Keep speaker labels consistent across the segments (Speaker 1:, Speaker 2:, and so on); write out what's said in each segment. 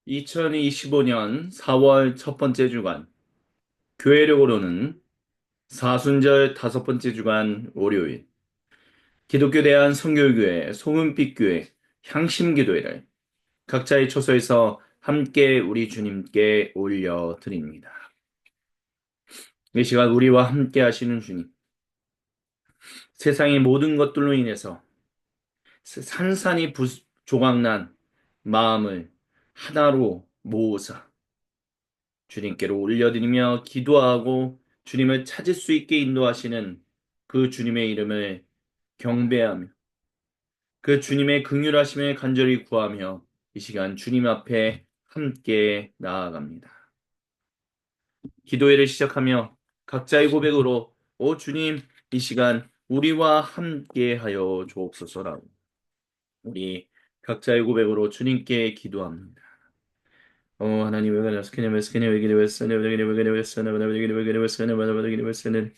Speaker 1: 2025년 4월 첫 번째 주간, 교회력으로는 사순절 다섯 번째 주간 월요일, 기독교 대한 성결교회, 소문빛교회, 향심기도회를 각자의 처소에서 함께 우리 주님께 올려드립니다. 이 시간 우리와 함께 하시는 주님, 세상의 모든 것들로 인해서 산산이 조각난 마음을 하나로 모으사 주님께로 올려드리며 기도하고 주님을 찾을 수 있게 인도하시는 그 주님의 이름을 경배하며 그 주님의 긍휼하심을 간절히 구하며 이 시간 주님 앞에 함께 나아갑니다. 기도회를 시작하며 각자의 고백으로 오 주님 이 시간 우리와 함께 하여 주옵소서라고 우리 각자의 고백으로 주님께 기도합니다. 하나님 왜 그러시냐 왜 그러시냐 왜 그러시냐 왜 그러시냐 왜 그러시냐 왜 그러시냐 왜 그러시냐 왜 그러시냐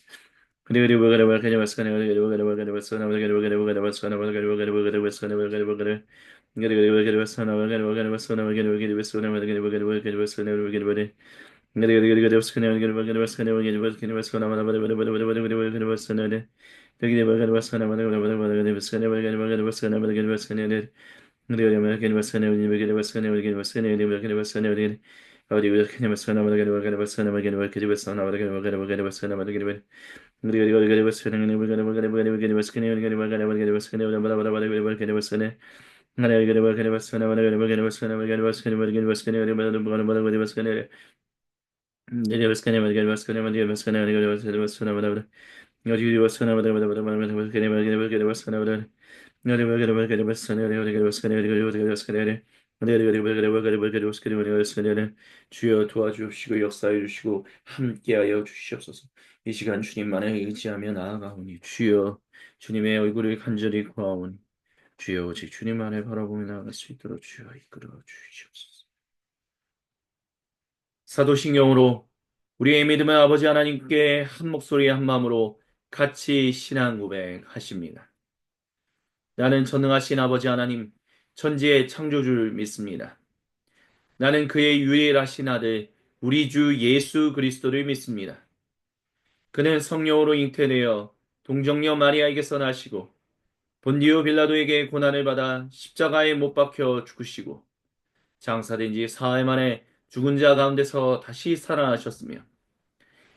Speaker 1: 주여 도와주시고 역사해 주시고 함께하여 주시옵소서. 이 시간 주님만을 의지하며 나아가오니 주여 주님의 얼굴을 간절히 구하오니 주여 오직 주님만을 바라보며 나아갈 수 있도록 주여 이끌어 주시옵소서. 사도신경으로 우리의 믿음의 아버지 하나님께 한 목소리 한 마음으로 같이 신앙 고백하십니다. 나는 전능하신 아버지 하나님, 천지의 창조주를 믿습니다. 나는 그의 유일하신 아들, 우리 주 예수 그리스도를 믿습니다. 그는 성령으로 잉태되어 동정녀 마리아에게서 나시고 본디오 빌라도에게 고난을 받아 십자가에 못 박혀 죽으시고 장사된 지 사흘 만에 죽은 자 가운데서 다시 살아나셨으며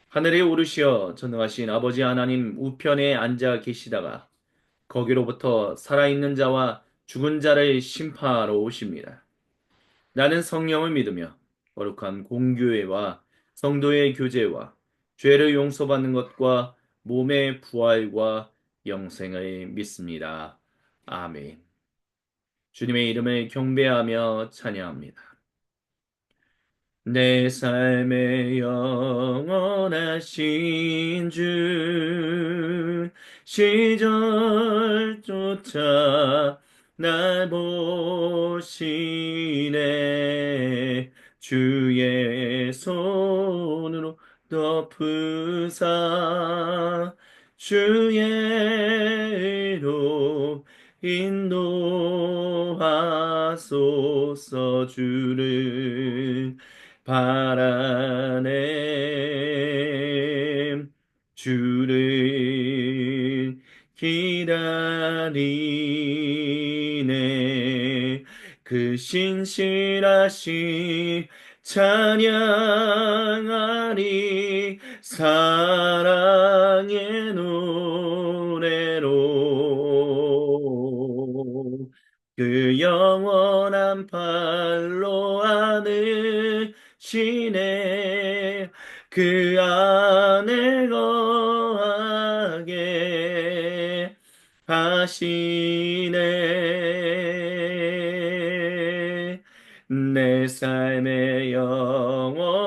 Speaker 1: 하늘에 오르시어 전능하신 아버지 하나님 우편에 앉아 계시다가 거기로부터 살아있는 자와 죽은 자를 심판하러 오십니다. 나는 성령을 믿으며 거룩한 공교회와 성도의 교제와 죄를 용서받는 것과 몸의 부활과 영생을 믿습니다. 아멘. 주님의 이름을 경배하며 찬양합니다. 내 삶의 영원하신 주 시절조차 날 보시네 주의 손으로 덮으사 주의 로 인도하소서 주를 바라네 주를 기다리네 그 신실하신 찬양하리 사랑의 노래로 그 영원한 팔로 안을 시내 그 안에 거하게 하시네 내 삶의 영원하신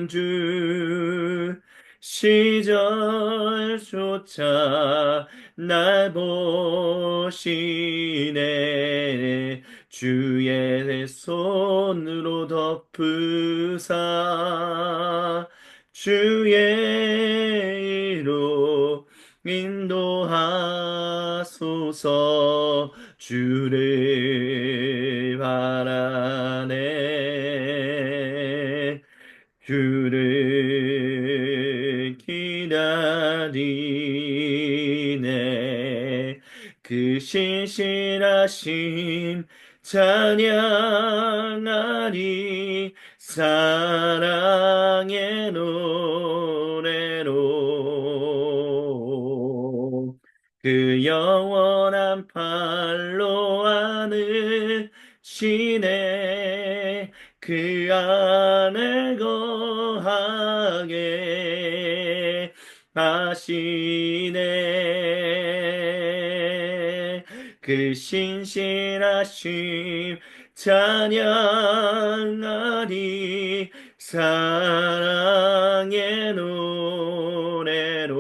Speaker 1: 주 시절조차 날 보시네 주의 손으로 덮으사 주의 이로 인도하소서 주를 바라네 신실하심 찬양하리 사랑의 노래로 그 영원한 팔로 하늘 시내 그 안에 거하게 하시네 그 신실하심 찬양하리 사랑의 노래로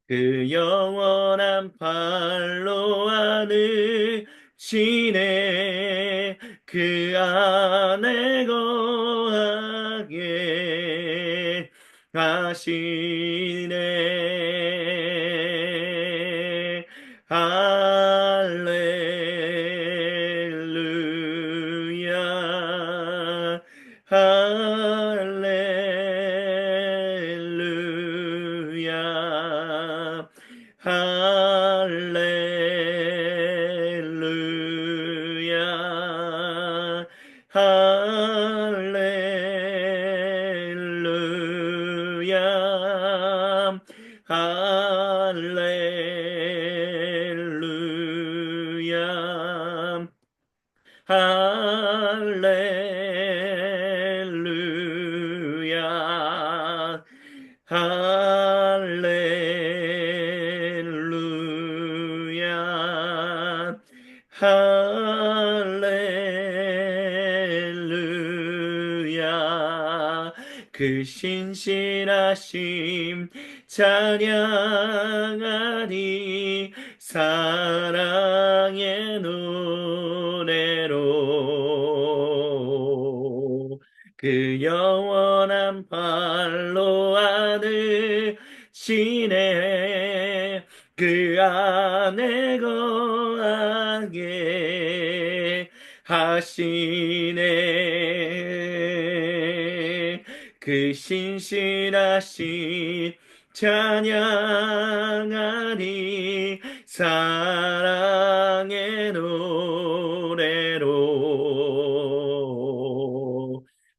Speaker 1: 그 영원한 팔로 하늘 시내 그 안에 거하게 하시네 할렐루야 할렐루야 할렐루야 할렐루야 할렐루야 할렐루야 할렐루야 할렐루야 그 신실하심 찬양하리 사랑의 노래로 그 영원한 팔로 하늘 시내 그 안에 거하게 하시네 그 신실하심 찬양하리 사랑의 노래로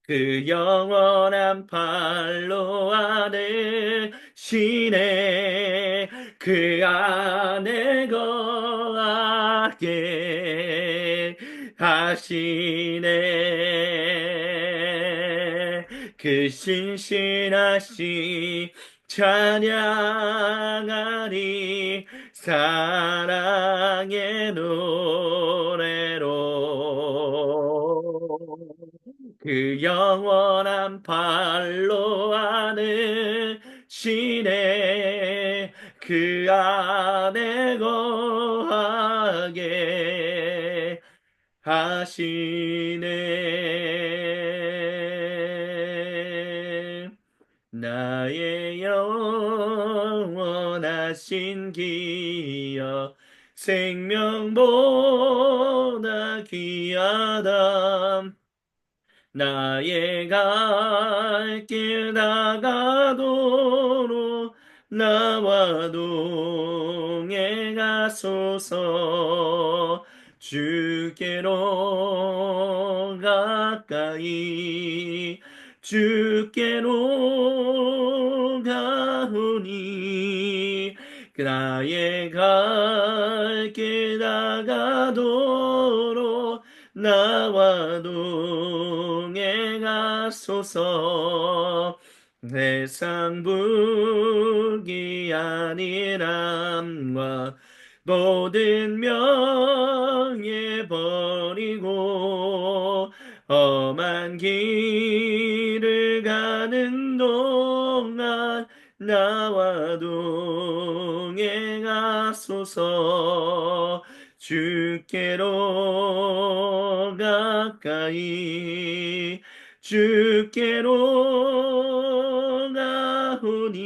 Speaker 1: 그 영원한 팔로 하늘 시내 그 안에 거하게 하시네 그 신실하심 찬양하리 사랑의 노래로 그 영원한 팔로 하늘 시내 그 안에 거하게 하시네 나의 영원하신 기여 생명보다 귀하다 나의 갈 길 다가도록 나와 동행하소서 주께로 가까이 주께로 가오니 나의 갈 길 다가도록 나와 동행하소서 세상 부귀한 일함과 모든 명예 버리고 험한 길을 가는 동안 나와 동행하소서 주께로 가까이 주께로 나오니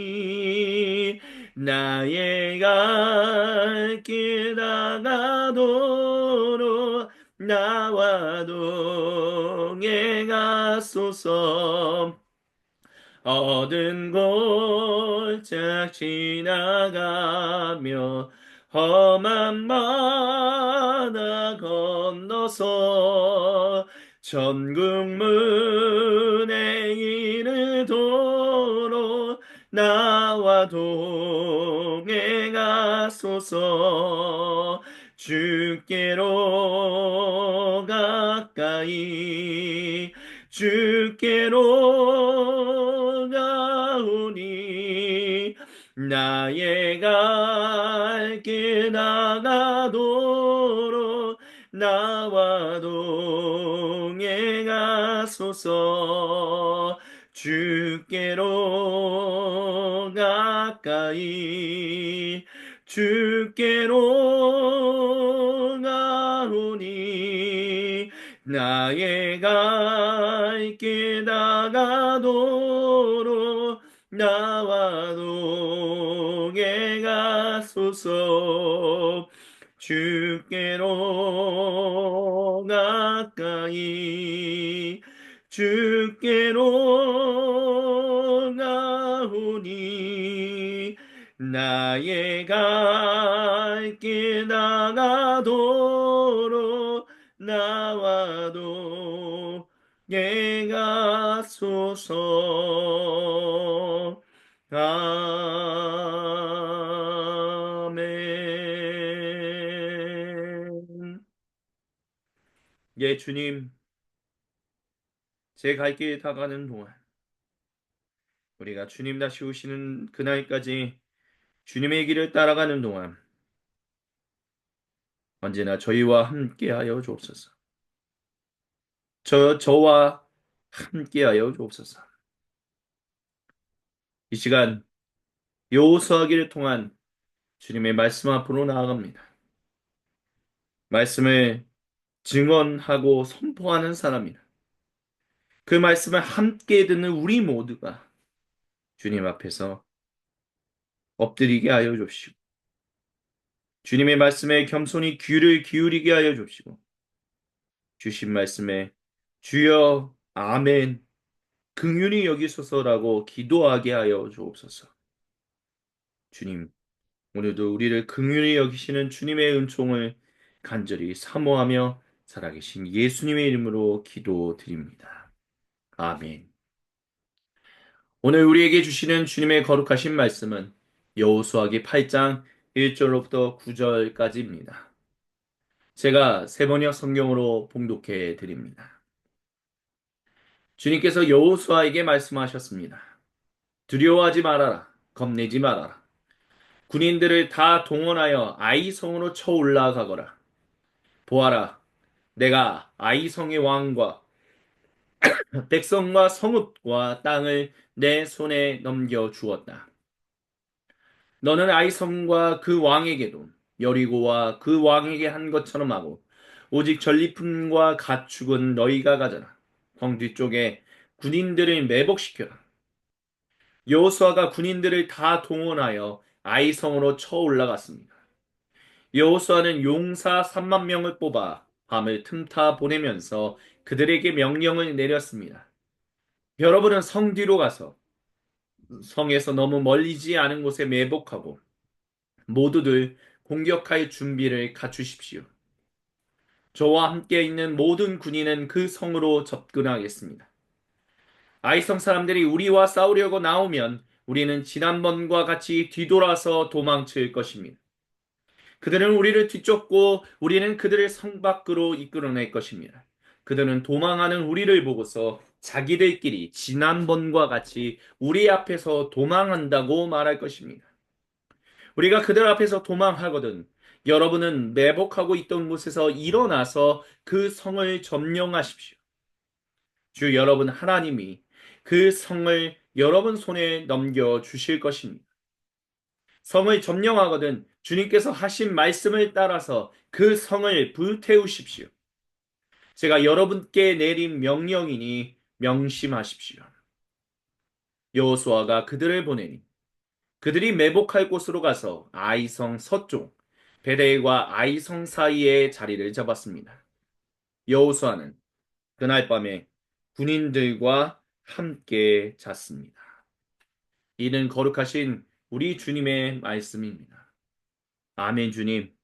Speaker 1: 나의 갈 길 다가도록 나와 동행하소서 얻은 골짝 지나가며 험한 바다 건너서 천국 문에 이르도록 나와 동행하소서. 주께로 가까이 주께로 가오니 나의 갈 길 나가도록 나와 동행하소서. 주께로 가까이 주께로 가오니 나의 갈 길 나가도록 나와 동행하소서. 주께로 가까이 주께로 가오니 나의 갈 길 나가도록 나와 동행하소서. 아멘. 예, 주님, 제 갈 길 다가는 동안 우리가 주님 다시 오시는 그날까지 주님의 길을 따라가는 동안 언제나 저희와 함께하여 주옵소서. 저와 함께하여 주옵소서. 이 시간 여호수아기를 통한 주님의 말씀 앞으로 나아갑니다. 말씀을 증언하고 선포하는 사람이나 그 말씀을 함께 듣는 우리 모두가 주님 앞에서 엎드리게 하여 주시고 주님의 말씀에 겸손히 귀를 기울이게 하여 주시고 주신 말씀에 주여 아멘 긍휼히 여기소서라고 기도하게 하여 주옵소서. 주님, 오늘도 우리를 긍휼히 여기시는 주님의 은총을 간절히 사모하며 살아계신 예수님의 이름으로 기도드립니다. 아멘. 오늘 우리에게 주시는 주님의 거룩하신 말씀은 여호수아기 8장 1절로부터 9절까지입니다. 제가 세번역 성경으로 봉독해 드립니다. 주님께서 여호수아에게 말씀하셨습니다. 두려워하지 말아라. 겁내지 말아라. 군인들을 다 동원하여 아이성으로 쳐 올라가거라. 보아라. 내가 아이성의 왕과 백성과 성읍과 땅을 내 손에 넘겨 주었다. 너는 아이성과 그 왕에게도 여리고와 그 왕에게 한 것처럼 하고 오직 전리품과 가축은 너희가 가져라. 성 뒤쪽에 군인들을 매복시켜라. 여호수아가 군인들을 다 동원하여 아이성으로 쳐 올라갔습니다. 여호수아는 용사 3만 명을 뽑아 밤을 틈타 보내면서 그들에게 명령을 내렸습니다. 여러분은 성 뒤로 가서 성에서 너무 멀리지 않은 곳에 매복하고 모두들 공격할 준비를 갖추십시오. 저와 함께 있는 모든 군인은 그 성으로 접근하겠습니다. 아이성 사람들이 우리와 싸우려고 나오면 우리는 지난번과 같이 뒤돌아서 도망칠 것입니다. 그들은 우리를 뒤쫓고 우리는 그들을 성 밖으로 이끌어낼 것입니다. 그들은 도망하는 우리를 보고서 자기들끼리 지난번과 같이 우리 앞에서 도망한다고 말할 것입니다. 우리가 그들 앞에서 도망하거든 여러분은 매복하고 있던 곳에서 일어나서 그 성을 점령하십시오. 주 여러분 하나님이 그 성을 여러분 손에 넘겨 주실 것입니다. 성을 점령하거든 주님께서 하신 말씀을 따라서 그 성을 불태우십시오. 제가 여러분께 내린 명령이니 명심하십시오. 여호수아가 그들을 보내니 그들이 매복할 곳으로 가서 아이성 서쪽 베델과 아이성 사이에 자리를 잡았습니다. 여호수아는 그날 밤에 군인들과 함께 잤습니다. 이는 거룩하신 우리 주님의 말씀입니다. 아멘. 주님,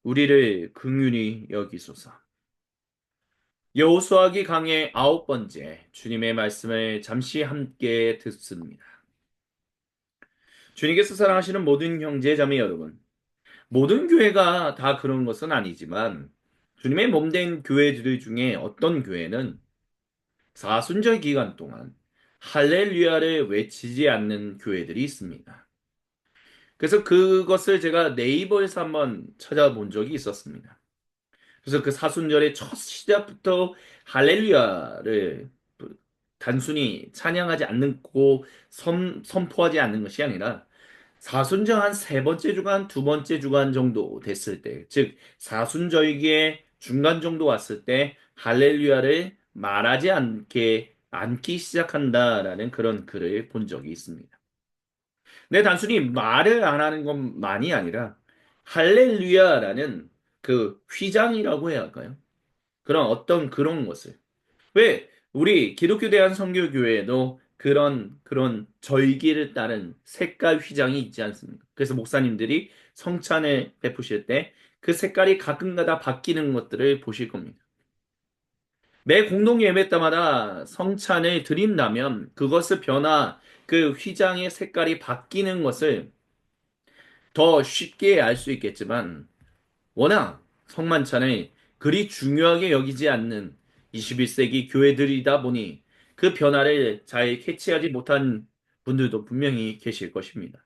Speaker 1: 우리를 긍휼히 여기소서. 여호수아기 강의 9번째 주님의 말씀을 잠시 함께 듣습니다. 주님께서 사랑하시는 모든 형제 자매 여러분, 모든 교회가 다 그런 것은 아니지만 주님의 몸된 교회들 중에 어떤 교회는 사순절 기간 동안 할렐루야를 외치지 않는 교회들이 있습니다. 그래서 그것을 제가 네이버에서 한번 찾아본 적이 있었습니다. 그래서 그 사순절의 첫 시작부터 할렐루야를 단순히 찬양하지 않고 선포하지 않는 것이 아니라 사순절 한 세 번째 주간, 두 번째 주간 정도 됐을 때, 즉 사순절기의 중간 정도 왔을 때 할렐루야를 말하지 않기 시작한다라는 그런 글을 본 적이 있습니다. 근데 단순히 말을 안 하는 것만이 아니라 할렐루야라는 그 휘장이라고 해야 할까요? 그런 어떤 그런 것을 왜 우리 기독교 대한선교교회에도 그런 절기를 따른 색깔 휘장이 있지 않습니까? 그래서 목사님들이 성찬을 베푸실 때 그 색깔이 가끔가다 바뀌는 것들을 보실 겁니다. 매 공동 예배 때마다 성찬을 드린다면 그것을 그 휘장의 색깔이 바뀌는 것을 더 쉽게 알 수 있겠지만 워낙 성만찬을 그리 중요하게 여기지 않는 21세기 교회들이다 보니 그 변화를 잘 캐치하지 못한 분들도 분명히 계실 것입니다.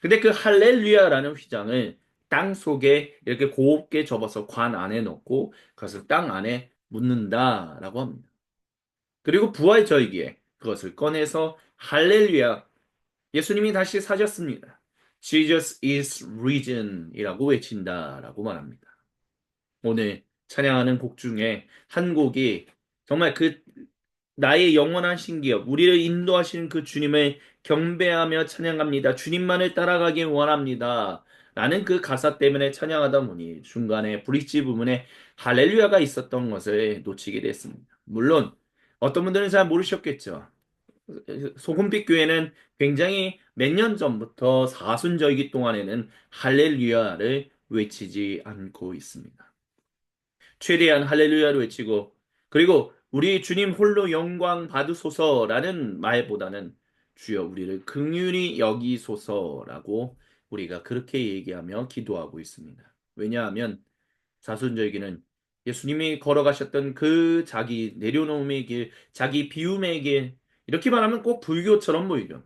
Speaker 1: 근데 그 할렐루야라는 휘장을 땅 속에 이렇게 곱게 접어서 관 안에 넣고 그것을 땅 안에 묻는다라고 합니다. 그리고 부활 절기에 그것을 꺼내서 할렐루야, 예수님이 다시 사셨습니다. Jesus is risen 이라고 외친다라고 말합니다. 오늘 찬양하는 곡 중에 한 곡이 정말 그 나의 영원한 신기업, 우리를 인도하시는 그 주님을 경배하며 찬양합니다. 주님만을 따라가길 원합니다. 라는 그 가사 때문에 찬양하다 보니 중간에 브릿지 부분에 할렐루야가 있었던 것을 놓치게 됐습니다. 물론 어떤 분들은 잘 모르셨겠죠. 소금빛 교회는 굉장히 몇 년 전부터 사순절기 동안에는 할렐루야를 외치지 않고 있습니다. 최대한 할렐루야를 외치고 그리고 우리 주님 홀로 영광 받으소서라는 말보다는 주여 우리를 긍휼히 여기소서라고 우리가 그렇게 얘기하며 기도하고 있습니다. 왜냐하면 사순절기는 예수님이 걸어가셨던 그 자기 내려놓음의 길, 자기 비움의 길, 이렇게 말하면 꼭 불교처럼 보이죠.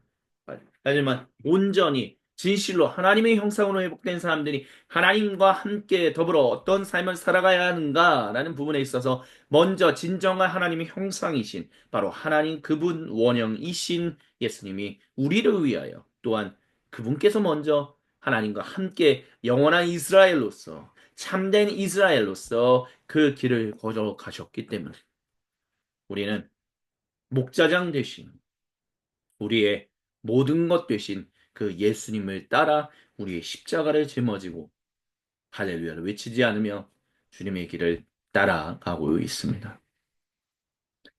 Speaker 1: 하지만 온전히 진실로 하나님의 형상으로 회복된 사람들이 하나님과 함께 더불어 어떤 삶을 살아가야 하는가라는 부분에 있어서 먼저 진정한 하나님의 형상이신 바로 하나님 그분 원형이신 예수님이 우리를 위하여 또한 그분께서 먼저 하나님과 함께 영원한 이스라엘로서 참된 이스라엘로서 그 길을 걸어가셨기 때문에 우리는 목자장 되신 우리의 모든 것 되신 그 예수님을 따라 우리의 십자가를 짊어지고 할렐루야를 외치지 않으며 주님의 길을 따라가고 있습니다.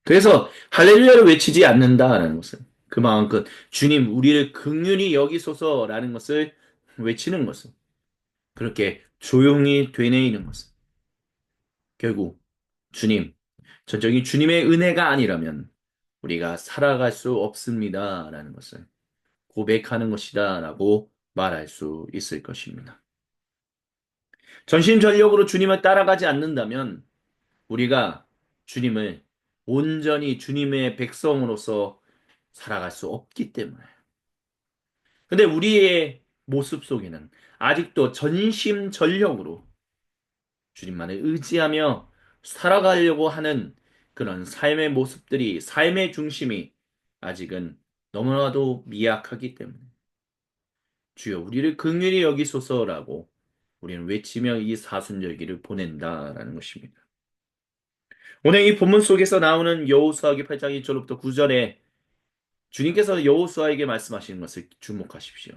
Speaker 1: 그래서 할렐루야를 외치지 않는다라는 것은 그만큼 주님 우리를 긍휼히 여기소서라는 것을 외치는 것은 그렇게 조용히 되뇌이는 것은 결국 주님 전적인 주님의 은혜가 아니라면 우리가 살아갈 수 없습니다라는 것을 고백하는 것이다라고 말할 수 있을 것입니다. 전심전력으로 주님을 따라가지 않는다면 우리가 주님을 온전히 주님의 백성으로서 살아갈 수 없기 때문에. 근데 우리의 모습 속에는 아직도 전심전력으로 주님만을 의지하며 살아가려고 하는 그런 삶의 모습들이, 삶의 중심이 아직은 너무나도 미약하기 때문에 주여 우리를 긍휼히 여기소서라고 우리는 외치며 이 사순절기를 보낸다라는 것입니다. 오늘 이 본문 속에서 나오는 여호수아기 8장 1절부터 9절에 주님께서 여호수아에게 말씀하시는 것을 주목하십시오.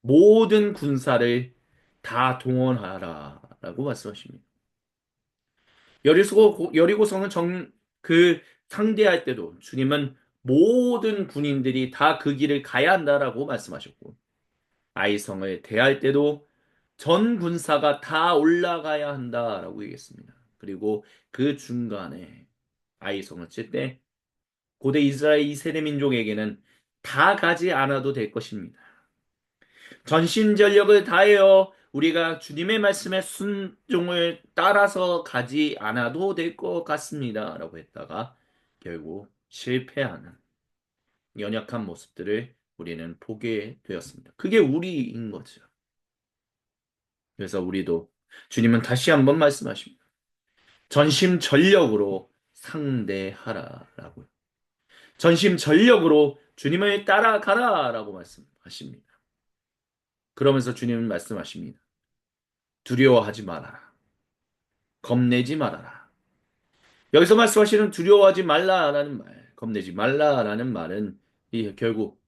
Speaker 1: 모든 군사를 다 동원하라라고 말씀하십니다. 여리고성은 그 상대할 때도 주님은 모든 군인들이 다 그 길을 가야 한다라고 말씀하셨고, 아이성을 대할 때도 전 군사가 다 올라가야 한다라고 얘기했습니다. 그리고 그 중간에 아이성을 칠 때 고대 이스라엘 2세대 민족에게는 다 가지 않아도 될 것입니다. 전심전력을 다하여 우리가 주님의 말씀에 순종을 따라서 가지 않아도 될 것 같습니다. 라고 했다가 결국 실패하는 연약한 모습들을 우리는 보게 되었습니다. 그게 우리인 거죠. 그래서 우리도 주님은 다시 한번 말씀하십니다. 전심전력으로 상대하라라고요. 전심전력으로 주님을 따라가라라고 말씀하십니다. 그러면서 주님은 말씀하십니다. 두려워하지 말아라. 겁내지 말아라. 여기서 말씀하시는 두려워하지 말라라는 말, 겁내지 말라라는 말은 결국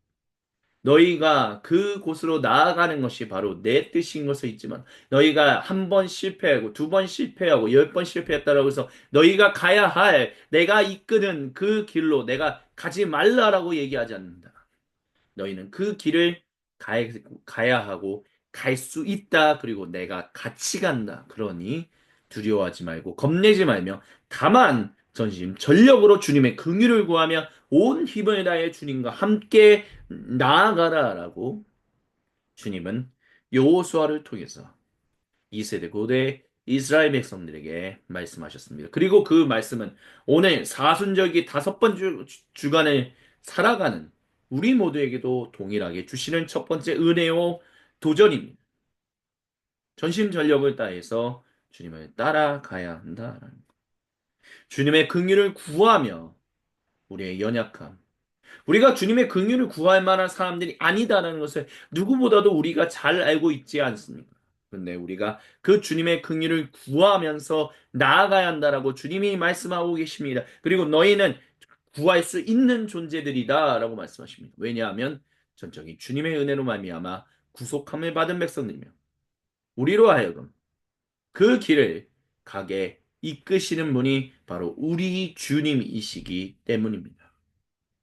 Speaker 1: 너희가 그곳으로 나아가는 것이 바로 내 뜻인 것을 있지만 너희가 한 번 실패하고 두 번 실패하고 열 번 실패했다라고 해서 너희가 가야 할 내가 이끄는 그 길로 내가 가지 말라라고 얘기하지 않는다. 너희는 그 길을 가야 하고 갈 수 있다. 그리고 내가 같이 간다. 그러니 두려워하지 말고 겁내지 말며 다만 전심 전력으로 주님의 긍휼을 구하며 온 힘을 다해 주님과 함께 나아가라라고 주님은 여호수아를 통해서 2세대 고대 이스라엘 백성들에게 말씀하셨습니다. 그리고 그 말씀은 오늘 사순절기 다섯 번 주간을 살아가는 우리 모두에게도 동일하게 주시는 첫 번째 은혜요 도전입니다. 전심전력을 다해서 주님을 따라가야 한다. 주님의 긍휼을 구하며 우리의 연약함, 우리가 주님의 긍휼을 구할 만한 사람들이 아니다라는 것을 누구보다도 우리가 잘 알고 있지 않습니까? 근데 우리가 그 주님의 긍휼을 구하면서 나아가야 한다라고 주님이 말씀하고 계십니다. 그리고 너희는 구할 수 있는 존재들이다라고 말씀하십니다. 왜냐하면 전적인 주님의 은혜로 말미암아 구속함을 받은 백성들이며 우리로 하여금 그 길을 가게 이끄시는 분이 바로 우리 주님이시기 때문입니다.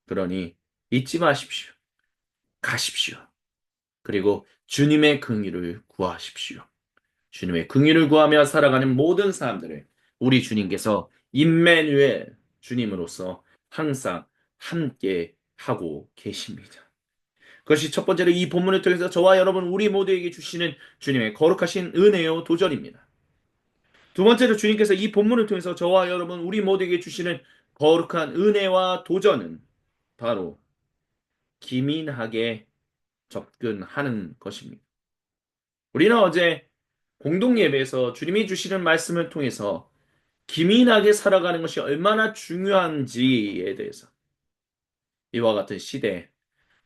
Speaker 1: 그러니 잊지 마십시오. 가십시오. 그리고 주님의 긍휼을 구하십시오. 주님의 긍휼을 구하며 살아가는 모든 사람들을 우리 주님께서 임마누엘 주님으로서 항상 함께 하고 계십니다. 그것이 첫 번째로 이 본문을 통해서 저와 여러분 우리 모두에게 주시는 주님의 거룩하신 은혜요 도전입니다. 두 번째로 주님께서 이 본문을 통해서 저와 여러분 우리 모두에게 주시는 거룩한 은혜와 도전은 바로 기민하게 접근하는 것입니다. 우리는 어제 공동 예배에서 주님이 주시는 말씀을 통해서 기민하게 살아가는 것이 얼마나 중요한지에 대해서 이와 같은 시대,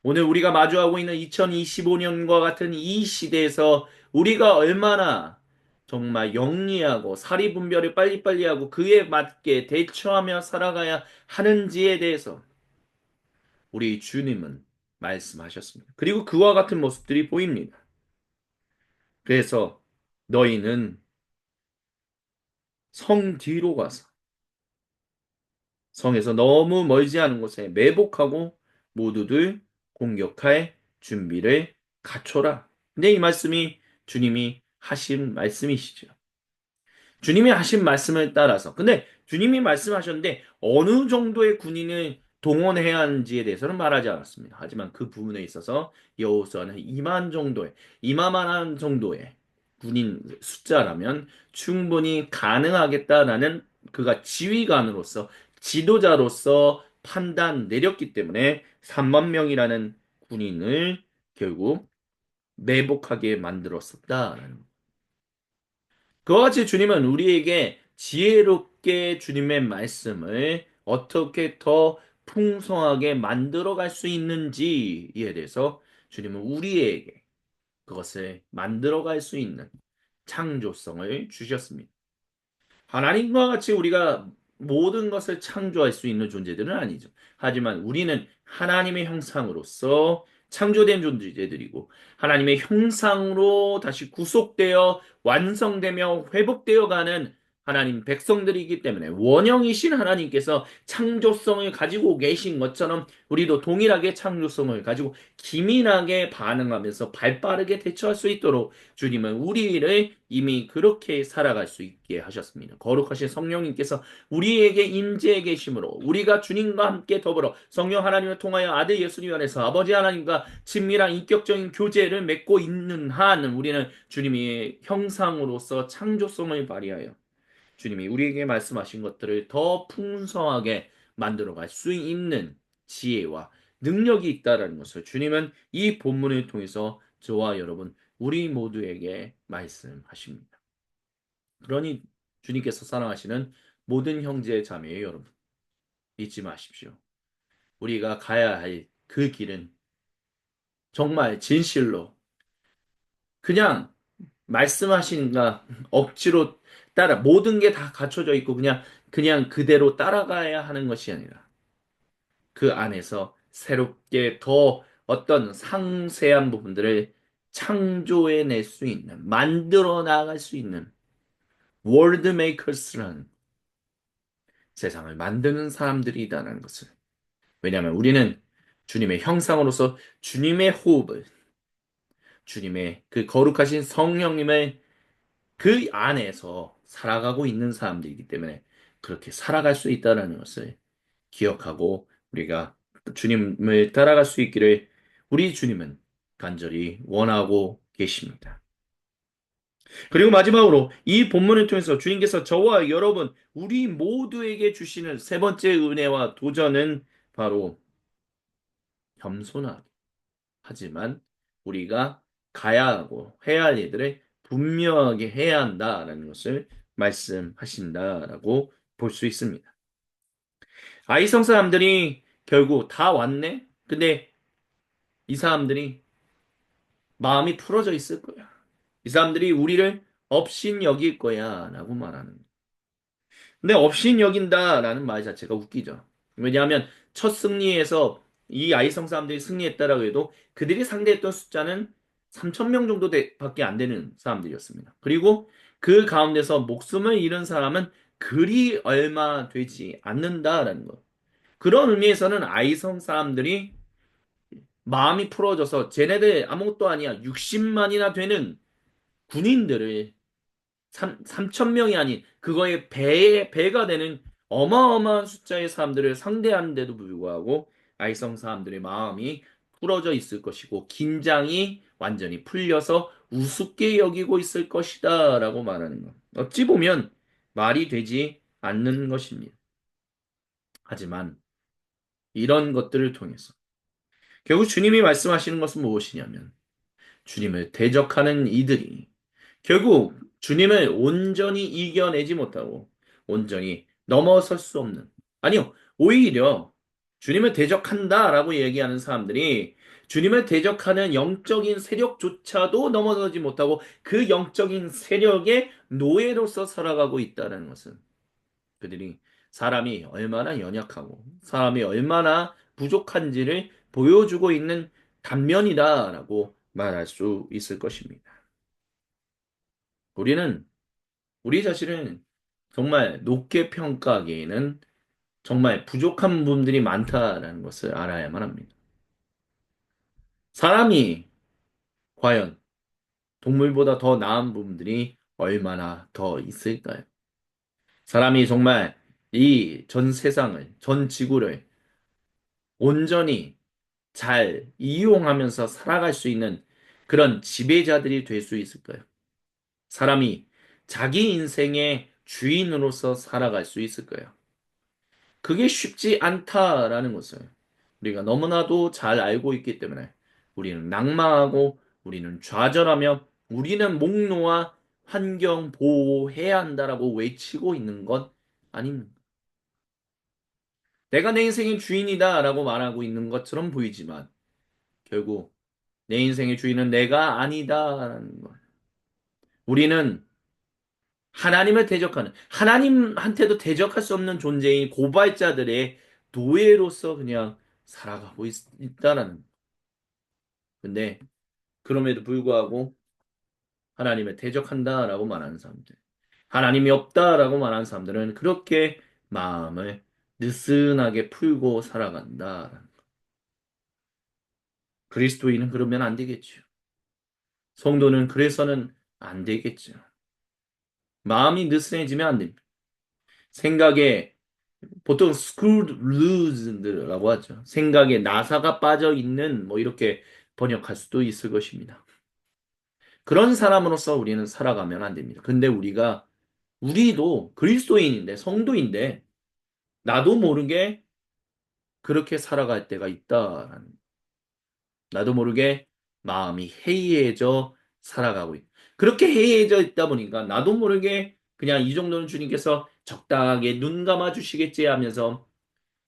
Speaker 1: 오늘 우리가 마주하고 있는 2025년과 같은 이 시대에서 우리가 얼마나 정말 영리하고 사리분별을 빨리빨리 하고 그에 맞게 대처하며 살아가야 하는지에 대해서 우리 주님은 말씀하셨습니다. 그리고 그와 같은 모습들이 보입니다. 그래서 너희는 성 뒤로 가서 성에서 너무 멀지 않은 곳에 매복하고 모두들 공격할 준비를 갖춰라. 근데 이 말씀이 주님이 하신 말씀이시죠. 주님이 하신 말씀을 따라서. 근데 주님이 말씀하셨는데 어느 정도의 군인을 동원해야 하는지에 대해서는 말하지 않았습니다. 하지만 그 부분에 있어서 여호수아는 2만한 정도의 군인 숫자라면 충분히 가능하겠다라는 그가 지휘관으로서 지도자로서 판단 내렸기 때문에 3만 명이라는 군인을 결국 매복하게 만들었었다라는 그와 같이 주님은 우리에게 지혜롭게 주님의 말씀을 어떻게 더 풍성하게 만들어 갈 수 있는지에 대해서 주님은 우리에게 그것을 만들어 갈 수 있는 창조성을 주셨습니다. 하나님과 같이 우리가 모든 것을 창조할 수 있는 존재들은 아니죠. 하지만 우리는 하나님의 형상으로서 창조된 존재들이고 하나님의 형상으로 다시 구속되어 완성되며 회복되어 가는 하나님 백성들이기 때문에 원형이신 하나님께서 창조성을 가지고 계신 것처럼 우리도 동일하게 창조성을 가지고 기민하게 반응하면서 발빠르게 대처할 수 있도록 주님은 우리를 이미 그렇게 살아갈 수 있게 하셨습니다. 거룩하신 성령님께서 우리에게 임재해 계심으로 우리가 주님과 함께 더불어 성령 하나님을 통하여 아들 예수님 안에서 아버지 하나님과 친밀한 인격적인 교제를 맺고 있는 한 우리는 주님의 형상으로서 창조성을 발휘하여 주님이 우리에게 말씀하신 것들을 더 풍성하게 만들어갈 수 있는 지혜와 능력이 있다라는 것을 주님은 이 본문을 통해서 저와 여러분 우리 모두에게 말씀하십니다. 그러니 주님께서 사랑하시는 모든 형제 자매 여러분 잊지 마십시오. 우리가 가야 할 그 길은 정말 진실로 그냥 말씀하신가 억지로 따라 모든 게 다 갖춰져 있고 그냥 그대로 따라가야 하는 것이 아니라 그 안에서 새롭게 더 어떤 상세한 부분들을 창조해낼 수 있는 만들어 나갈 수 있는 월드 메이커스라는 세상을 만드는 사람들이다라는 것을 왜냐하면 우리는 주님의 형상으로서 주님의 호흡을 주님의 그 거룩하신 성령님의 그 안에서 살아가고 있는 사람들이기 때문에 그렇게 살아갈 수 있다는 것을 기억하고 우리가 주님을 따라갈 수 있기를 우리 주님은 간절히 원하고 계십니다. 그리고 마지막으로 이 본문을 통해서 주님께서 저와 여러분, 우리 모두에게 주시는 세 번째 은혜와 도전은 바로 겸손하게. 하지만 우리가 가야 하고 해야 할 일들을 분명하게 해야 한다라는 것을 말씀하신다라고 볼 수 있습니다. 아이성 사람들이 결국 다 왔네? 근데 이 사람들이 마음이 풀어져 있을 거야. 이 사람들이 우리를 업신 여길 거야 라고 말하는 거야. 근데 업신 여긴다라는 말 자체가 웃기죠. 왜냐하면 첫 승리에서 이 아이성 사람들이 승리했다라고 해도 그들이 상대했던 숫자는 3천 명 정도 밖에 안 되는 사람들이었습니다. 그리고 그 가운데서 목숨을 잃은 사람은 그리 얼마 되지 않는다라는 것. 그런 의미에서는 아이성 사람들이 마음이 풀어져서 쟤네들 아무것도 아니야. 60만이나 되는 군인들을 3천 명이 아닌 그거의 배가 되는 어마어마한 숫자의 사람들을 상대하는데도 불구하고 아이성 사람들의 마음이 풀어져 있을 것이고 긴장이 완전히 풀려서 우습게 여기고 있을 것이다 라고 말하는 것. 어찌 보면 말이 되지 않는 것입니다. 하지만 이런 것들을 통해서 결국 주님이 말씀하시는 것은 무엇이냐면 주님을 대적하는 이들이 결국 주님을 온전히 이겨내지 못하고 온전히 넘어설 수 없는 아니요 오히려 주님을 대적한다라고 얘기하는 사람들이 주님을 대적하는 영적인 세력조차도 넘어서지 못하고 그 영적인 세력의 노예로서 살아가고 있다는 것은 그들이 사람이 얼마나 연약하고 사람이 얼마나 부족한지를 보여주고 있는 단면이다라고 말할 수 있을 것입니다. 우리는 우리 자신을 정말 높게 평가하기에는 정말 부족한 부분들이 많다라는 것을 알아야만 합니다. 사람이 과연 동물보다 더 나은 부분들이 얼마나 더 있을까요? 사람이 정말 이 전 세상을, 전 지구를 온전히 잘 이용하면서 살아갈 수 있는 그런 지배자들이 될 수 있을까요? 사람이 자기 인생의 주인으로서 살아갈 수 있을까요? 그게 쉽지 않다라는 것을 우리가 너무나도 잘 알고 있기 때문에 우리는 낙망하고 우리는 좌절하며 우리는 목 놓아 환경 보호해야 한다라고 외치고 있는 것 아닙니까? 내가 내 인생의 주인이다라고 말하고 있는 것처럼 보이지만 결국 내 인생의 주인은 내가 아니다라는 것. 우리는 하나님을 대적하는 하나님한테도 대적할 수 없는 존재인 고발자들의 노예로서 그냥 살아가고 있다라는. 근데 그럼에도 불구하고 하나님을 대적한다라고 말하는 사람들. 하나님이 없다라고 말하는 사람들은 그렇게 마음을 느슨하게 풀고 살아간다. 그리스도인은 그러면 안 되겠죠. 성도는 그래서는 안 되겠죠. 마음이 느슨해지면 안 됩니다. 생각에 보통 screwed loose라고 하죠. 생각에 나사가 빠져 있는 뭐 이렇게 번역할 수도 있을 것입니다. 그런 사람으로서 우리는 살아가면 안 됩니다. 근데 우리도 그리스도인인데 성도인데 나도 모르게 그렇게 살아갈 때가 있다라는 나도 모르게 마음이 해이해져 살아가고 있다. 그렇게 해이해져 있다 보니까 나도 모르게 그냥 이 정도는 주님께서 적당하게 눈 감아 주시겠지 하면서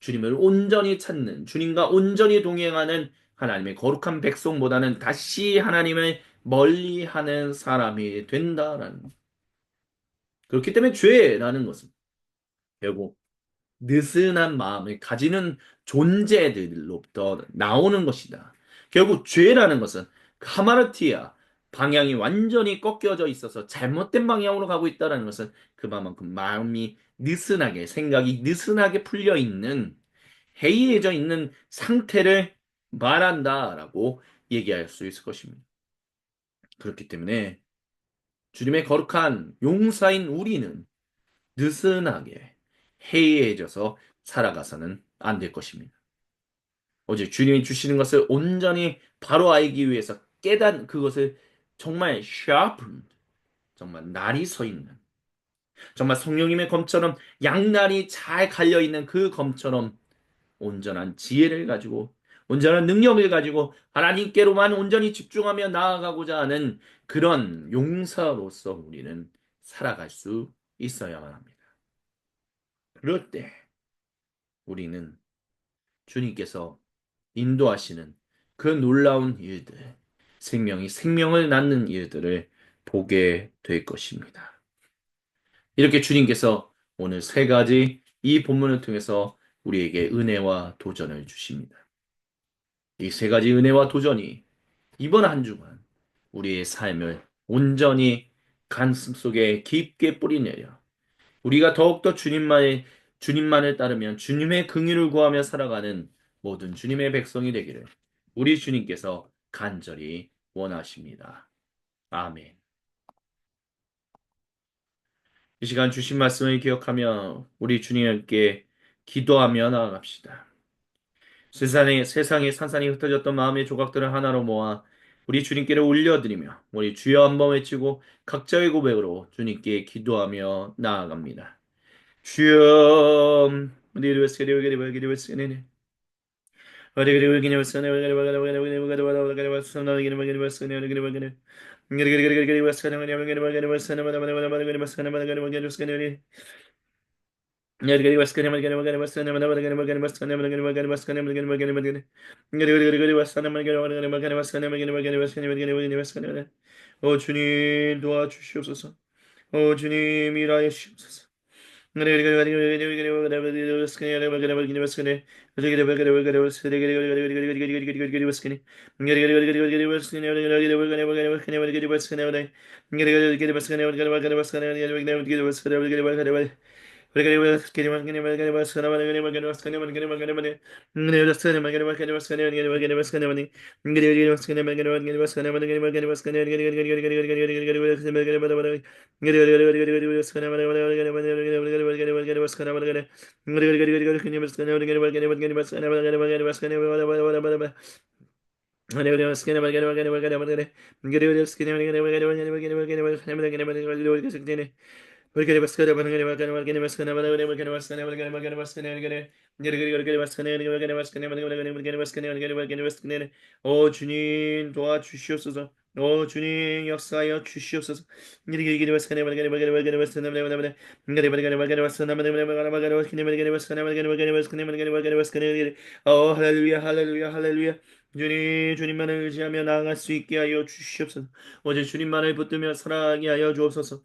Speaker 1: 주님을 온전히 찾는, 주님과 온전히 동행하는 하나님의 거룩한 백성보다는 다시 하나님을 멀리하는 사람이 된다라는. 그렇기 때문에 죄라는 것은 결국 느슨한 마음을 가지는 존재들로부터 나오는 것이다. 결국 죄라는 것은 카마르티아 방향이 완전히 꺾여져 있어서 잘못된 방향으로 가고 있다는 것은 그만큼 마음이 느슨하게 생각이 느슨하게 풀려 있는 해이해져 있는 상태를 말한다라고 얘기할 수 있을 것입니다. 그렇기 때문에 주님의 거룩한 용사인 우리는 느슨하게 해이해져서 살아가서는 안 될 것입니다. 오직 주님이 주시는 것을 온전히 바로 알기 위해서 그것을 정말 sharpened, 정말 날이 서 있는, 정말 성령님의 검처럼 양날이 잘 갈려 있는 그 검처럼 온전한 지혜를 가지고 온전한 능력을 가지고 하나님께로만 온전히 집중하며 나아가고자 하는 그런 용사로서 우리는 살아갈 수 있어야만 합니다. 그럴 때 우리는 주님께서 인도하시는 그 놀라운 일들, 생명이 생명을 낳는 일들을 보게 될 것입니다. 이렇게 주님께서 오늘 세 가지 이 본문을 통해서 우리에게 은혜와 도전을 주십니다. 이 세 가지 은혜와 도전이 이번 한 주간 우리의 삶을 온전히 가슴 속에 깊게 뿌리내려 우리가 더욱더 주님만을 따르면 주님의 긍휼을 구하며 살아가는 모든 주님의 백성이 되기를 우리 주님께서 간절히 원하십니다. 아멘. 이 시간 주신 말씀을 기억하며 우리 주님께 기도하며 나아갑시다. 세상에 산산이 흩어졌던 마음의 조각들을 하나로 모아 우리 주님께로 올려드리며 우리 주여 한번 외치고 각자의 고백으로 주님께 기도하며 나아갑니다. 주여 오 주님 도와주시옵소서. 오 주님 일하여 주시옵소서. 오 주님 도와주시옵소서. 오 주님 역사하여 주시옵소서. 오 할렐루야 할렐루야 할렐루야. 주님만을 의지하며 나아갈 수 있게 하여 주시옵소서. 오직 주님만을 붙들며 살아가게 하여 주옵소서.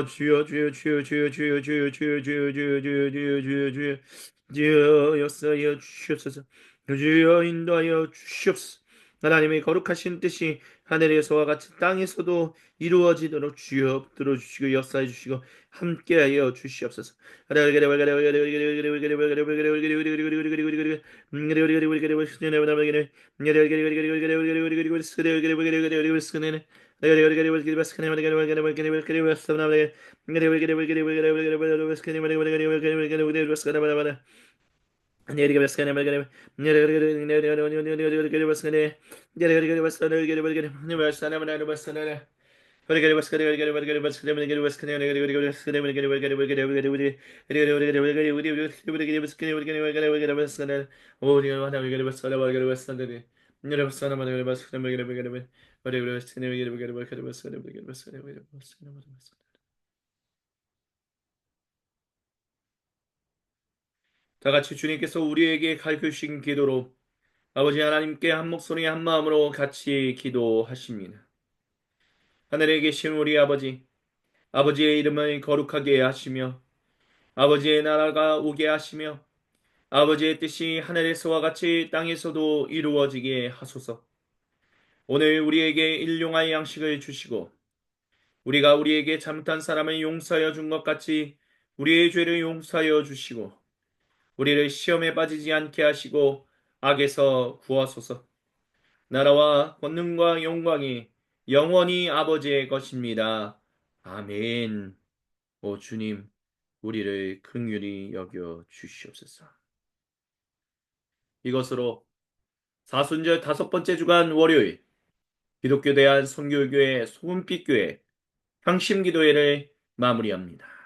Speaker 1: 주여 주여 주여 주여 주여 주여 주여 주여 주여 주여 주여 주여 주여 주여 역사하여 주시옵소서. 주여 인도하여 주시옵소서. 하나님의 거룩하신 뜻이 하늘에서와 같이 땅에서도 이루어지도록 주여 들어주시고 역사해 주시고 함께하여 주시옵소서. 다 같이 주님께서 우리에게 가르쳐 주신 기도로 아버지 하나님께 한 목소리 한 마음으로 같이 기도하십니다. 하늘에 계신 우리 아버지, 아버지의 이름을 거룩하게 하시며 아버지의 나라가 오게 하시며 아버지의 뜻이 하늘에서와 같이 땅에서도 이루어지게 하소서. 오늘 우리에게 일용할 양식을 주시고 우리가 우리에게 잘못한 사람을 용서하여 준 것 같이 우리의 죄를 용서하여 주시고 우리를 시험에 빠지지 않게 하시고 악에서 구하소서. 나라와 권능과 영광이 영원히 아버지의 것입니다. 아멘. 오 주님, 우리를 긍휼히 여겨 주시옵소서. 이것으로 사순절 다섯 번째 주간 월요일 기독교 대한 선교교회 소금빛교회 향심기도회를 마무리합니다.